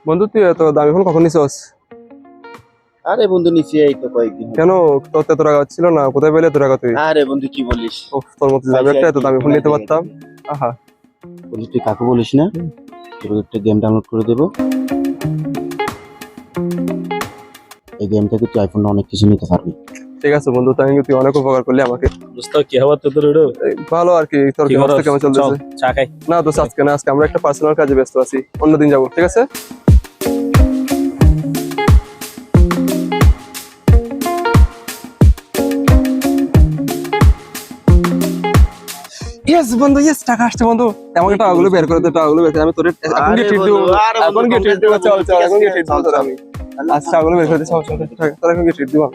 বন্ধু তুই এত দামি ফোন কখন নিছিস? আরে বন্ধু নিচে এই তো কয়েকদিন। কেন তোর এত টাকা ছিল না? কোথায় পেলে এত টাকা তুই? আরে বন্ধু কি বলিস, তোর মতো যাবে একটা এত দামি ফোন নিতে পারতাম। আহা বন্ধু তুই কাকু বলিস না, তোর একটা গেম ডাউনলোড করে দেবো। এই গেম থেকে তুই আইফোন অনেক কিছু নিতে পারবি। ঠিক আছে বন্ধু, তাই তুই অনেক উপকার করলি আমাকে। দোস্ত কি খবর তোদের? ভালো আর কি। তোর কি অবস্থা কেমন চলতেছে? চা খাই না দোস্ত আজকে না, আজকে আমরা একটা পার্সোনাল কাজে ব্যস্ত আছি, অন্যদিন যাবো। ঠিক আছে ইয়েস বন্ধু, ইয়েস টাকা আসছে বন্ধু। আমাকে টাকাগুলো বের করে দে, টাকাগুলো বের করে আমি তোর এখন কি ট্রিট দেবো। এখন কি ট্রিট দেবো? চল চল এখন কি ট্রিট দেবো তোর আমি। আচ্ছা টাকাগুলো বের করে দে, সব সব তোর এখন কি ট্রিট দেবো।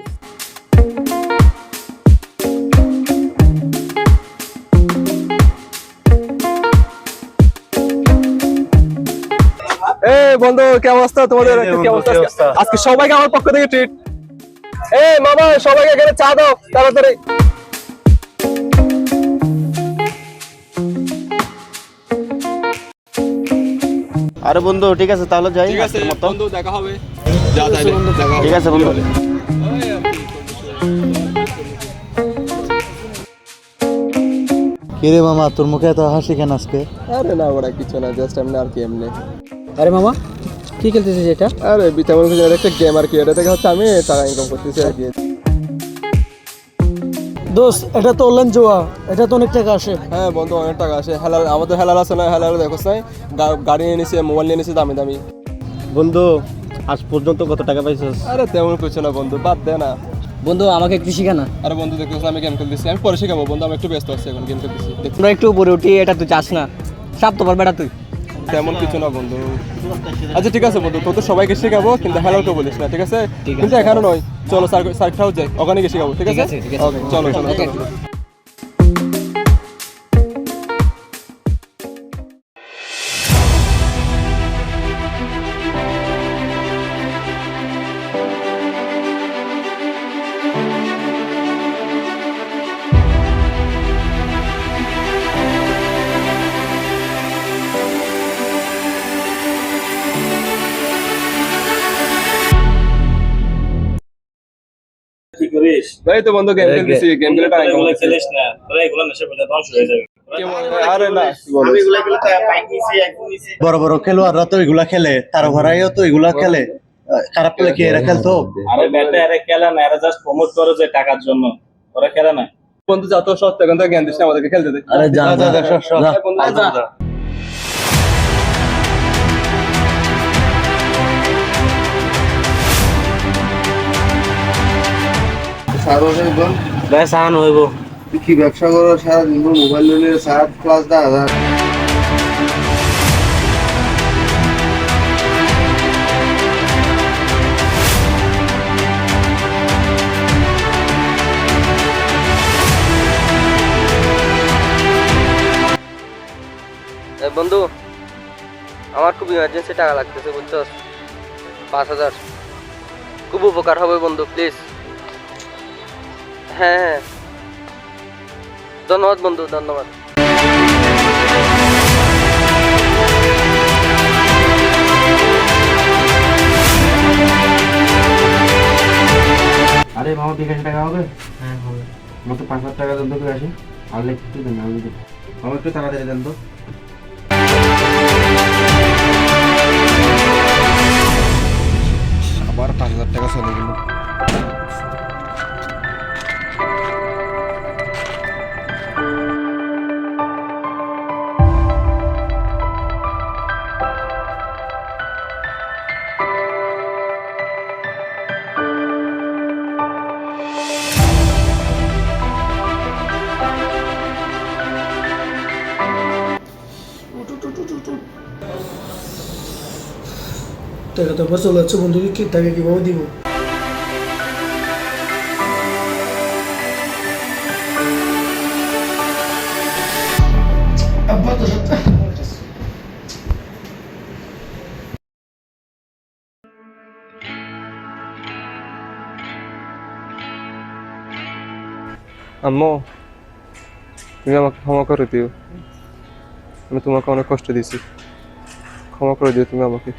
বন্ধু কেমন অবস্থা তোমাদের? আজকে সবাইকে আমার পক্ষ থেকে ট্রিট। মামা সবাইকে এখানে চা দাও তাড়াতাড়ি। আরে বন্ধু ঠিক আছে তাহলে যাই। ঠিক আছে বন্ধু, দেখা হবে। যা তাইলে ঠিক আছে বন্ধু। কিরে মামা, তোর মুখে এত হাসি কেন আজকে? আরে না ওরা কিছু না, জাস্ট এমনি আর কি এমনি। আরে মামা কি খেলতেছিস এটা? আরে বিটামন কিছু একটা গেম আর কি, এটা থেকে হচ্ছে আমি টাকা ইনকাম করতেছি আর কি। দোস্ত এটা তো অনলাইন জুয়া, এটা তো অনেক টাকা আসে। হ্যাঁ বন্ধু অনেক টাকা আসে। হেলাল আমাদের হেলাল আছে না, হেলাল দেখো নাই, গাড়ি নিয়ে নিয়েছি, মোবাইল নিয়ে নিয়েছি দামি দামি। বন্ধু আজ পর্যন্ত কত টাকা পাইছিস? আরে তেমন কিছু না বন্ধু, বাদ দে না। বন্ধু আমাকে একটু শিখা না। আরে বন্ধু দেখতেছ আমি গেম খেলতেছি, আমি পরে শিখাবো বন্ধু, আমি একটু ব্যস্ত আছি এখন, গেম খেলতেছি। আমরা একটু উপরে উঠি, এটা তুই চাস না, সব তো পারবে তুই। তেমন কিছু না বন্ধু। আচ্ছা ঠিক আছে বন্ধু, তোর তো সবাইকে শেখাবো কিন্তু হেলালকে বলিস না, ঠিক আছে? কিন্তু এখানে নয়, চলো সার্কিট যাই, ওখানে গিয়ে শেখাবো। ঠিক আছে ওকে চলো চলো চলো। এই তো বন্ধু গেম খেলতেছি, গেম খেলে টাকা ইনকাম করতেছি। খেলিস না তোরা, এগুলো নেশা করলে ধ্বংস হয়ে যাবে। আরে না আমি এগুলা খেলে বাইক নিছি, আইফোন নিছি। বড় বড় খেলোয়াড়রা তো এগুলা খেলে, তার ভরাইও তো এগুলা খেলে। খারাপ পেলে কি এরা খেলতো? আরে বেটা এরা খেলে না, এরা জাস্ট প্রমোট করে যে টাকার জন্য, ওরা খেলে না। বন্ধু যা তো সত্য, এখন তো জ্ঞান দিস না আমাদেরকে, খেলতে দে। আরে যা যা যা যা। বন্ধু যা। সাহান হইব কি ব্যবসা করো সারাদিন? মোবাইল নিয়ে 7+10,000। বন্ধু আমার খুব ইমার্জেন্সি টাকা লাগতেছে, বুঝছস? 5,000 খুব উপকার হবে বন্ধু, প্লিজ। হ্যাঁ হ্যাঁ ধন্যবাদ বন্ধু, ধন্যবাদ। আরে মামা বিকাশে টাকা হবে? হ্যাঁ হবে। মতো 5,000 টাকা দেন তো বিকাশে। আর লিখতে দেন, আমি দেব। মামা একটু তাড়াতাড়ি দেন তো। আবার 5,000 টাকা চলে গেল। টাকা তো চলে যাচ্ছে বন্ধুকে কি টাকা কিভাবে দিব? আম্মু তুমি আমাকে ক্ষমা করে দিও, আমি তোমাকে অনেক কষ্ট দিয়েছি, ক্ষমা করে দিও তুমি আমাকে।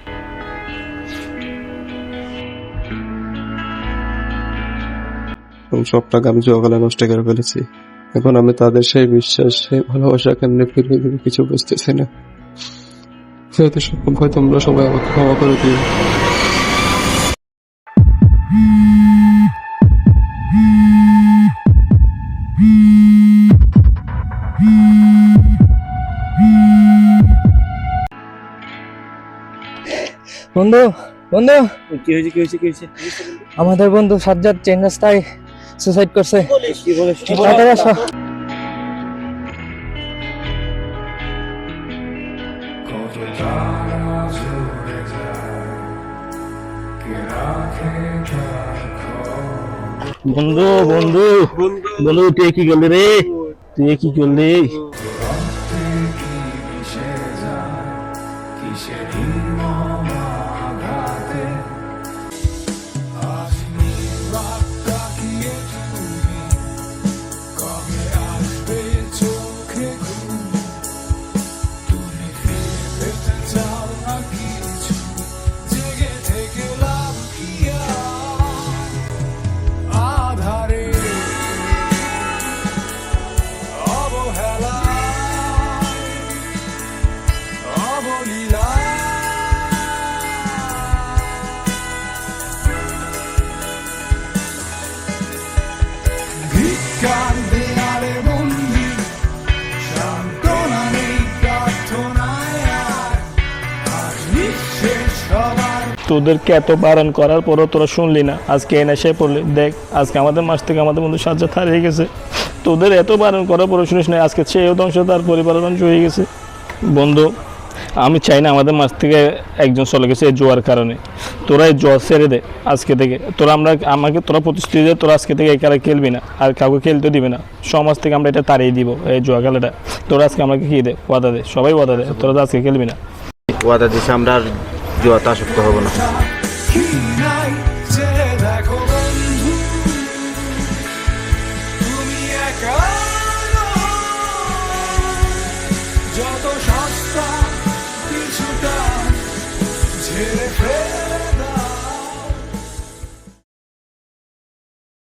সব টাকা আমি জোয়াগালা নষ্ট করে ফেলেছি, এখন আমি তাদের সেই বিশ্বাস সেই ভালোবাসা কেমনে ফিরিয়ে দেবো কিছু বুঝতেছি না। যেহেতু সম্ভব হয় তোমরা সবাই আমাকে ক্ষমা করে দিও। বন্ধু বন্ধু কি হয়েছে আমাদের বন্ধু সাজ্জাদ চেন রাস্তায় সুসাইড করছে। কি বলিস? তাড়াতাড়ি আসো। বন্ধু বন্ধু বন্ধু তুই কি করলি রে? তুই কি করলি? তোদেরকে এত বারণ করার পরও তোরা শুনলি না, আজকে এনে সে পড়লি। দেখ আজকে আমাদের মাস থেকে আমাদের বন্ধু সাজ্জাদ হারিয়ে গেছে। তোদের এত বারণ করার পরও শুনিস না, আজকে সেও ধ্বংস, তার পরিবারের ধ্বংস হয়ে গেছে। বন্ধু আমি চাই না আমাদের মাছ থেকে একজন চলে গেছে এই জুয়ার কারণে। তোরা এই জুয়া ছেড়ে দে আজকে থেকে। তোরা প্রতিশ্রুতি দে তোরা আজকে থেকে এই খেলা খেলবি না, আর কাউকে খেলতে দিবি না। সমাজ থেকে আমরা এটা তাড়িয়ে দিব এই জুয়া খেলাটা। তোরা আজকে আমাকে কি দে, ওয়াদা দে, সবাই ওয়াদা দে, তোরা আজকে খেলবি না। ওয়াদা দিছে আমরা আর জুয়াতে আসক্ত হবো না।